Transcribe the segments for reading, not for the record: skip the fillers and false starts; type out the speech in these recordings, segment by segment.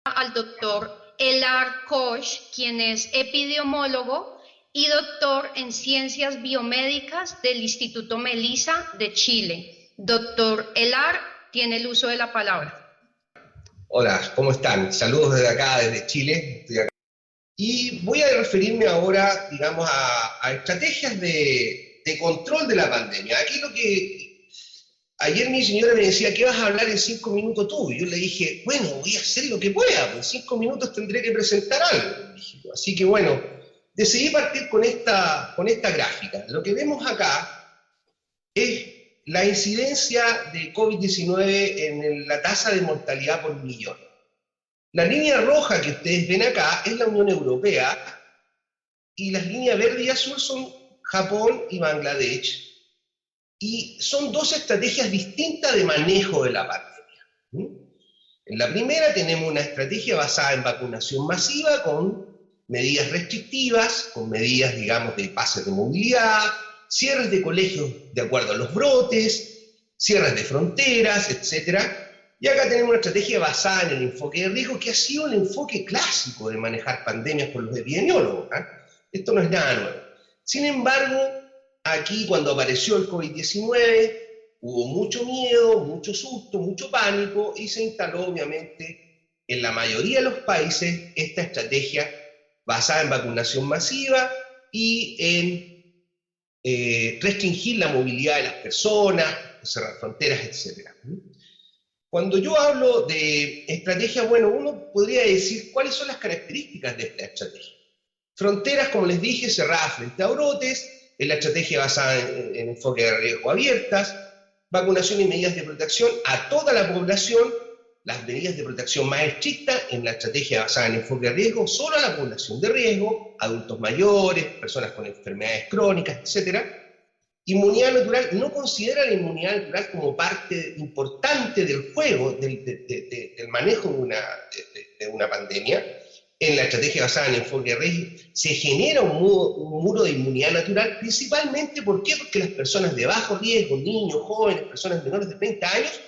al doctor Elar Koch, quien es epidemiólogo y doctor en ciencias biomédicas del Instituto Melissa de Chile. Doctor Elar, tiene el uso de la palabra. Hola, ¿cómo están? Saludos desde acá, desde Chile. Estoy acá. Y voy a referirme ahora, digamos, a estrategias de control de la pandemia. Aquí lo que... Ayer mi señora me decía, ¿qué vas a hablar en 5 minutos tú? Y yo le dije, bueno, voy a hacer lo que pueda, pues en 5 minutos tendré que presentar algo. Así que bueno, decidí partir con esta gráfica. Lo que vemos acá es la incidencia de COVID-19 en la tasa de mortalidad por millón. La línea roja que ustedes ven acá es la Unión Europea y las líneas verde y azul son Japón y Bangladesh. Y son dos estrategias distintas de manejo de la pandemia. En la primera tenemos una estrategia basada en vacunación masiva con medidas restrictivas, con medidas, digamos, de pases de movilidad, cierres de colegios de acuerdo a los brotes, cierres de fronteras, etc. Y acá tenemos una estrategia basada en el enfoque de riesgo, que ha sido el enfoque clásico de manejar pandemias por los epidemiólogos. Esto no es nada nuevo. Sin embargo, aquí cuando apareció el COVID-19, hubo mucho miedo, mucho susto, mucho pánico, y se instaló obviamente en la mayoría de los países esta estrategia basada en vacunación masiva y en restringir la movilidad de las personas, cerrar fronteras, etc. Cuando yo hablo de estrategia, bueno, uno podría decir cuáles son las características de esta estrategia. Fronteras, como les dije, cerradas frente a brotes, en la estrategia basada en enfoque de riesgo abiertas, vacunación y medidas de protección a toda la población, las medidas de protección más estrictas en la estrategia basada en enfoque de riesgo, solo a la población de riesgo, adultos mayores, personas con enfermedades crónicas, etc. Inmunidad natural, no considera la inmunidad natural como parte importante del juego, del manejo de una pandemia. En la estrategia basada en enfoque de riesgo se genera un muro de inmunidad natural, principalmente ¿por qué? Porque las personas de bajo riesgo, niños, jóvenes, personas menores de 30 años,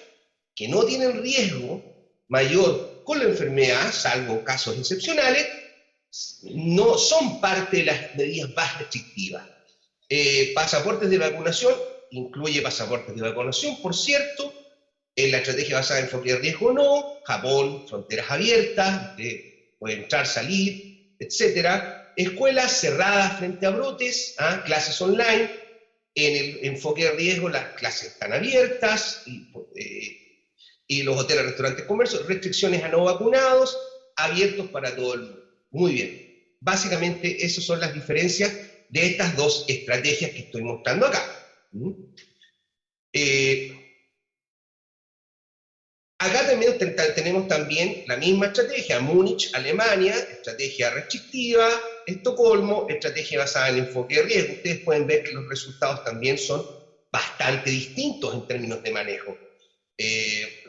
que no tienen riesgo mayor con la enfermedad, salvo casos excepcionales, no son parte de las medidas más restrictivas. Pasaportes de vacunación, incluye pasaportes de vacunación, por cierto, en la estrategia basada en enfoque de riesgo no, Japón, fronteras abiertas, puede entrar, salir, etc. Escuelas cerradas frente a brotes, clases online. En el enfoque de riesgo las clases están abiertas y los hoteles, restaurantes, comercios, restricciones a no vacunados, abiertos para todo el mundo. Muy bien. Básicamente esas son las diferencias de estas dos estrategias que estoy mostrando acá. Acá también tenemos también la misma estrategia, Múnich, Alemania, estrategia restrictiva, Estocolmo, estrategia basada en enfoque de riesgo. Ustedes pueden ver que los resultados también son bastante distintos en términos de manejo. ¿Qué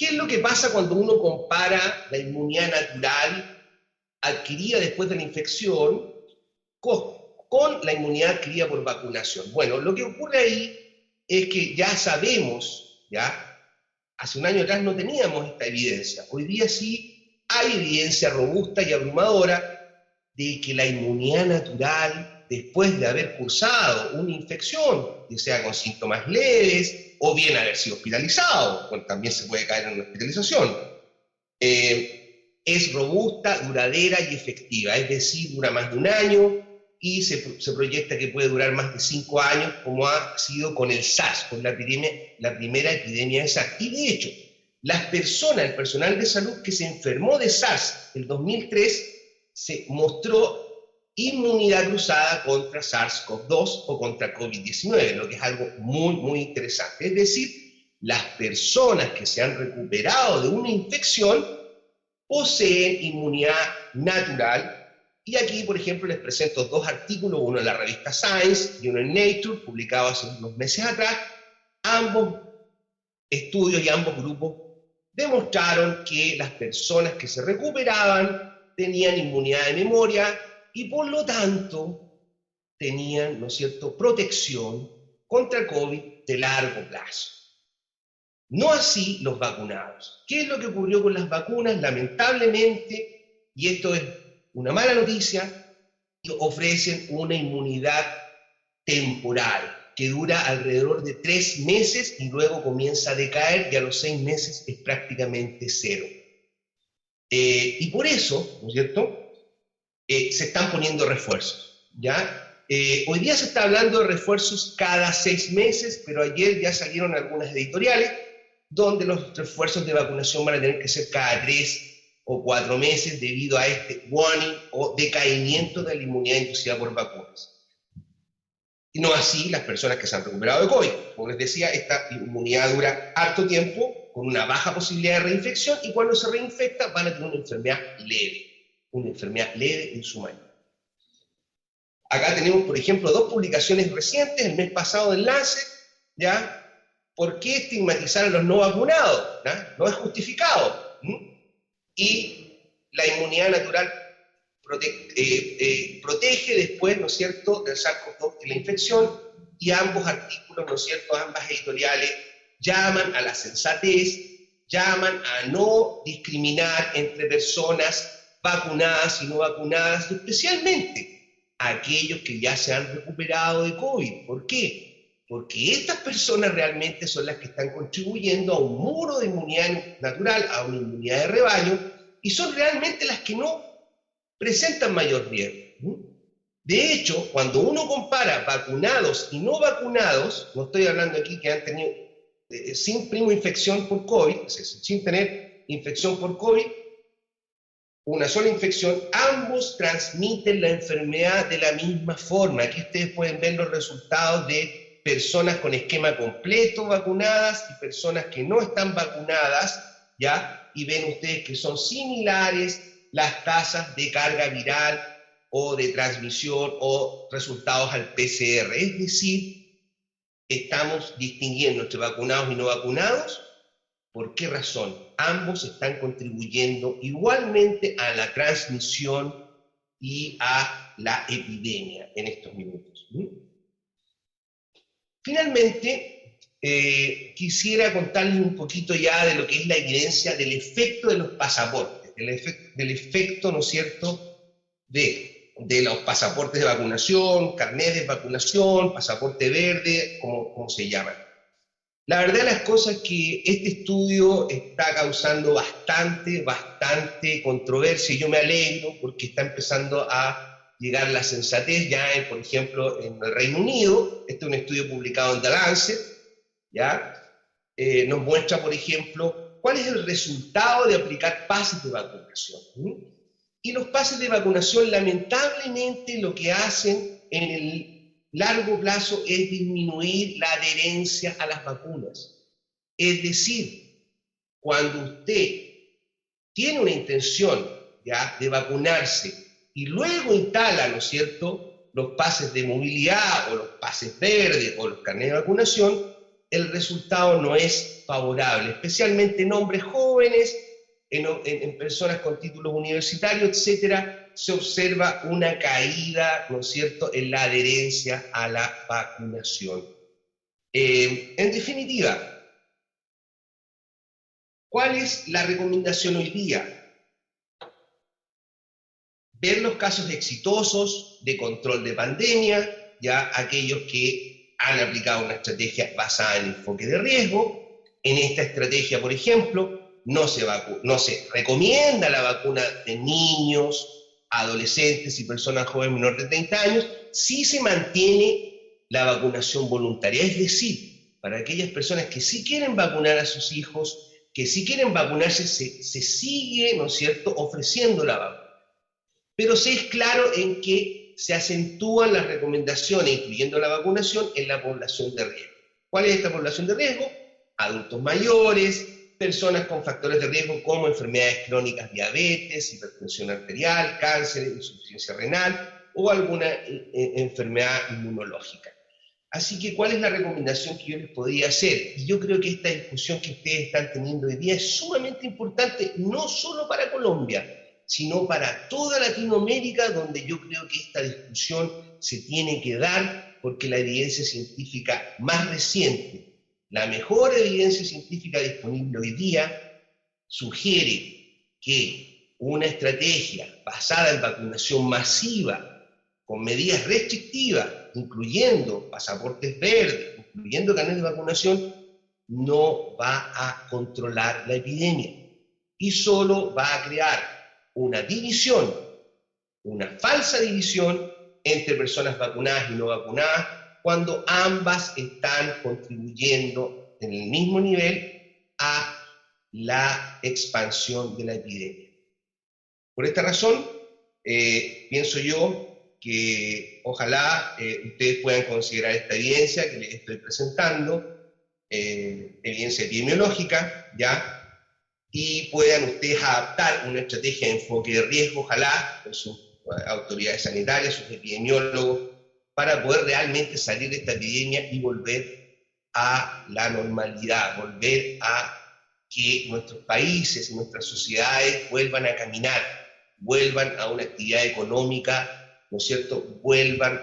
es lo que pasa cuando uno compara la inmunidad natural adquirida después de la infección con la inmunidad adquirida por vacunación? Bueno, lo que ocurre ahí es que ya sabemos, hace un año atrás no teníamos esta evidencia. Hoy día sí hay evidencia robusta y abrumadora de que la inmunidad natural, después de haber cursado una infección, ya sea con síntomas leves o bien haber sido hospitalizado, pues también se puede caer en una hospitalización, es robusta, duradera y efectiva. Es decir, dura más de un año y se proyecta que puede durar más de 5 años, como ha sido con el SARS, con la primera epidemia de SARS. Y de hecho, el personal de salud que se enfermó de SARS en 2003, se mostró inmunidad cruzada contra SARS-CoV-2 o contra COVID-19, lo que es algo muy, muy interesante. Es decir, las personas que se han recuperado de una infección poseen inmunidad natural. Y aquí, por ejemplo, les presento dos artículos, uno en la revista Science y uno en Nature, publicados hace unos meses atrás. Ambos estudios y ambos grupos demostraron que las personas que se recuperaban tenían inmunidad de memoria y por lo tanto tenían, ¿no es cierto?, protección contra el COVID de largo plazo. No así los vacunados. ¿Qué es lo que ocurrió con las vacunas? Lamentablemente, y esto es una mala noticia, ofrecen una inmunidad temporal que dura alrededor de 3 meses y luego comienza a decaer y a los 6 meses es prácticamente cero. Y por eso, ¿no es cierto?, se están poniendo refuerzos, ¿ya? Hoy día se está hablando de refuerzos cada 6 meses, pero ayer ya salieron algunas editoriales donde los refuerzos de vacunación van a tener que ser cada 3 o 4 meses debido a este waning o decaimiento de la inmunidad inducida por vacunas. Y no así las personas que se han recuperado de COVID. Como les decía, esta inmunidad dura harto tiempo, con una baja posibilidad de reinfección, y cuando se reinfecta van a tener una enfermedad leve en su mayoría. Acá tenemos, por ejemplo, 2 publicaciones recientes, el mes pasado del Lancet, ¿ya? ¿Por qué estigmatizar a los no vacunados? ¿Ya? No es justificado. Y la inmunidad natural protege después, ¿no es cierto?, del SARS-CoV-2 y la infección, y ambos artículos, ¿no es cierto?, ambas editoriales llaman a la sensatez, llaman a no discriminar entre personas vacunadas y no vacunadas, y especialmente a aquellos que ya se han recuperado de COVID. ¿Por qué? Porque estas personas realmente son las que están contribuyendo a un muro de inmunidad natural, a una inmunidad de rebaño, y son realmente las que no presentan mayor riesgo. De hecho, cuando uno compara vacunados y no vacunados, no estoy hablando aquí que han tenido sin primo infección por COVID, es decir, sin tener infección por COVID, una sola infección, ambos transmiten la enfermedad de la misma forma. Aquí ustedes pueden ver los resultados de personas con esquema completo vacunadas y personas que no están vacunadas, ¿ya? Y ven ustedes que son similares las tasas de carga viral o de transmisión o resultados al PCR. Es decir, estamos distinguiendo entre vacunados y no vacunados. ¿Por qué razón? Ambos están contribuyendo igualmente a la transmisión y a la epidemia en estos minutos. Finalmente, quisiera contarles un poquito ya de lo que es la evidencia del efecto de los pasaportes, del efecto, ¿no es cierto?, de los pasaportes de vacunación, carnets de vacunación, pasaporte verde, como se llaman. La verdad de las cosas es que este estudio está causando bastante controversia, y yo me alegro porque está empezando a llegar la sensatez ya, por ejemplo, en el Reino Unido. Este es un estudio publicado en The Lancet, ¿ya? Nos muestra, por ejemplo, cuál es el resultado de aplicar pases de vacunación. Y los pases de vacunación, lamentablemente, lo que hacen en el largo plazo es disminuir la adherencia a las vacunas. Es decir, cuando usted tiene una intención, ¿ya?, de vacunarse y luego instala, ¿no es cierto?, los pases de movilidad o los pases verdes o los carnets de vacunación, el resultado no es favorable, especialmente en hombres jóvenes, en personas con títulos universitarios, etcétera. Se observa una caída, ¿no es cierto?, en la adherencia a la vacunación. En definitiva, ¿cuál es la recomendación hoy día? Ver los casos exitosos de control de pandemia, ya aquellos que han aplicado una estrategia basada en enfoque de riesgo. En esta estrategia, por ejemplo, no se recomienda la vacuna de niños, adolescentes y personas jóvenes menores de 30 años, sí se mantiene la vacunación voluntaria. Es decir, para aquellas personas que sí quieren vacunar a sus hijos, que sí quieren vacunarse, se sigue, ¿no es cierto?, ofreciendo la vacuna. Pero se es claro en que se acentúan las recomendaciones, incluyendo la vacunación, en la población de riesgo. ¿Cuál es esta población de riesgo? Adultos mayores, personas con factores de riesgo como enfermedades crónicas, diabetes, hipertensión arterial, cáncer, insuficiencia renal o alguna enfermedad inmunológica. Así que, ¿cuál es la recomendación que yo les podría hacer? Y yo creo que esta discusión que ustedes están teniendo hoy día es sumamente importante, no solo para Colombia, sino para toda Latinoamérica, donde yo creo que esta discusión se tiene que dar, porque la evidencia científica más reciente La mejor evidencia científica disponible hoy día sugiere que una estrategia basada en vacunación masiva, con medidas restrictivas, incluyendo pasaportes verdes, incluyendo carnet de vacunación, no va a controlar la epidemia y solo va a crear una división, una falsa división entre personas vacunadas y no vacunadas, cuando ambas están contribuyendo en el mismo nivel a la expansión de la epidemia. Por esta razón, pienso yo que ojalá ustedes puedan considerar esta evidencia que les estoy presentando, evidencia epidemiológica, ¿ya? Y puedan ustedes adaptar una estrategia de enfoque de riesgo, ojalá, con sus autoridades sanitarias, sus epidemiólogos, para poder realmente salir de esta epidemia y volver a la normalidad, volver a que nuestros países y nuestras sociedades vuelvan a caminar, vuelvan a una actividad económica, ¿no es cierto?, vuelvan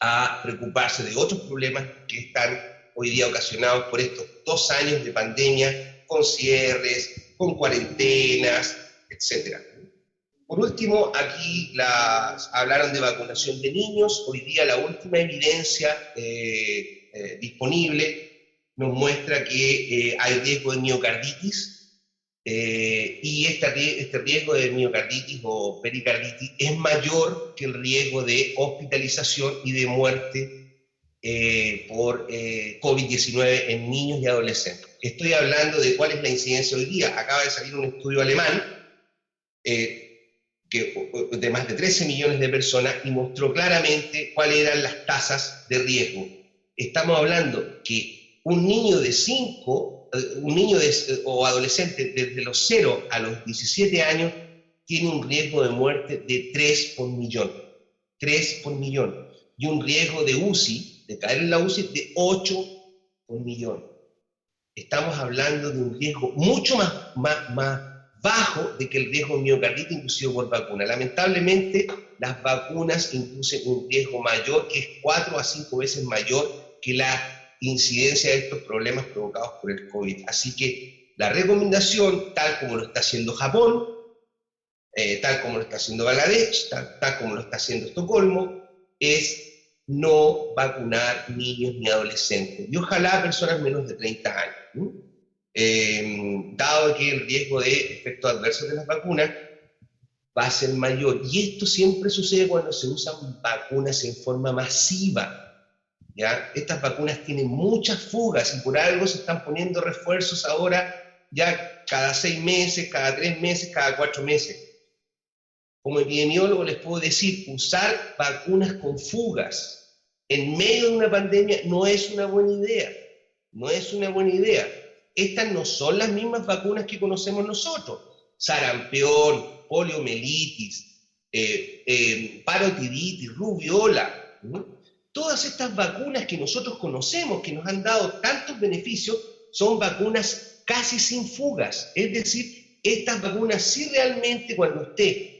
a preocuparse de otros problemas que están hoy día ocasionados por estos 2 años de pandemia, con cierres, con cuarentenas, etc. Por último, aquí hablaron de vacunación de niños. Hoy día la última evidencia disponible nos muestra que hay riesgo de miocarditis, y este riesgo de miocarditis o pericarditis es mayor que el riesgo de hospitalización y de muerte por COVID-19 en niños y adolescentes. Estoy hablando de cuál es la incidencia hoy día. Acaba de salir un estudio alemán de más de 13 millones de personas y mostró claramente cuáles eran las tasas de riesgo. Estamos hablando que un niño o adolescente desde los 0 a los 17 años tiene un riesgo de muerte de 3 por millón. 3 por millón. Y un riesgo de UCI, de caer en la UCI, de 8 por millón. Estamos hablando de un riesgo mucho más bajo de que el riesgo de miocarditis inducido por vacuna. Lamentablemente, las vacunas inducen un riesgo mayor, que es 4 a 5 veces mayor que la incidencia de estos problemas provocados por el COVID. Así que la recomendación, tal como lo está haciendo Japón, tal como lo está haciendo Bangladesh, tal como lo está haciendo Estocolmo, es no vacunar niños ni adolescentes, y ojalá personas menos de 30 años. Dado que el riesgo de efectos adversos de las vacunas va a ser mayor, y esto siempre sucede cuando se usan vacunas en forma masiva. ¿Ya? Estas vacunas tienen muchas fugas y por algo se están poniendo refuerzos ahora ya cada 6 meses, cada 3 meses, cada 4 meses. Como epidemiólogo les puedo decir, usar vacunas con fugas en medio de una pandemia no es una buena idea. No es una buena idea. Estas no son las mismas vacunas que conocemos nosotros. Sarampión, poliomielitis, parotiditis, rubiola. Todas estas vacunas que nosotros conocemos, que nos han dado tantos beneficios, son vacunas casi sin fugas. Es decir, estas vacunas sí realmente cuando usted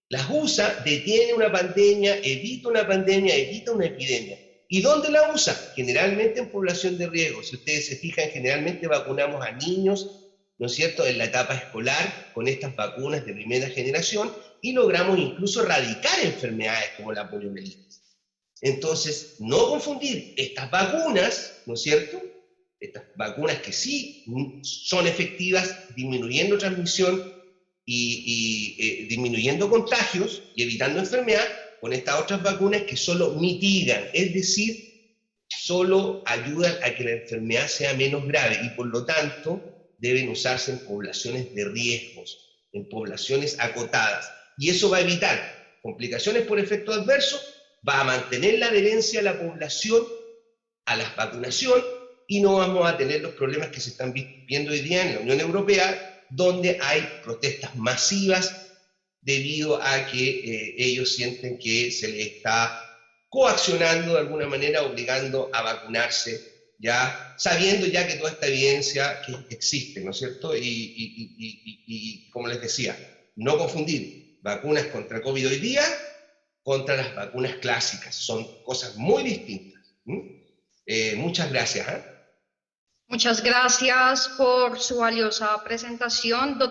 las usa, detiene una pandemia, evita una epidemia. ¿Y dónde la usa? Generalmente en población de riesgo. Si ustedes se fijan, generalmente vacunamos a niños, ¿no es cierto?, en la etapa escolar con estas vacunas de primera generación y logramos incluso erradicar enfermedades como la poliomielitis. Entonces, no confundir estas vacunas, ¿no es cierto?, estas vacunas que sí son efectivas disminuyendo transmisión y disminuyendo contagios y evitando enfermedad, con estas otras vacunas que solo mitigan, es decir, solo ayudan a que la enfermedad sea menos grave y por lo tanto deben usarse en poblaciones de riesgos, en poblaciones acotadas. Y eso va a evitar complicaciones por efecto adverso, va a mantener la adherencia de la población a la vacunación y no vamos a tener los problemas que se están viendo hoy día en la Unión Europea, donde hay protestas masivas debido a que ellos sienten que se les está coaccionando de alguna manera, obligando a vacunarse, ya sabiendo ya que toda esta evidencia que existe, ¿no es cierto? Y como les decía, no confundir vacunas contra COVID hoy día contra las vacunas clásicas, son cosas muy distintas. Muchas gracias. Muchas gracias por su valiosa presentación, doctor.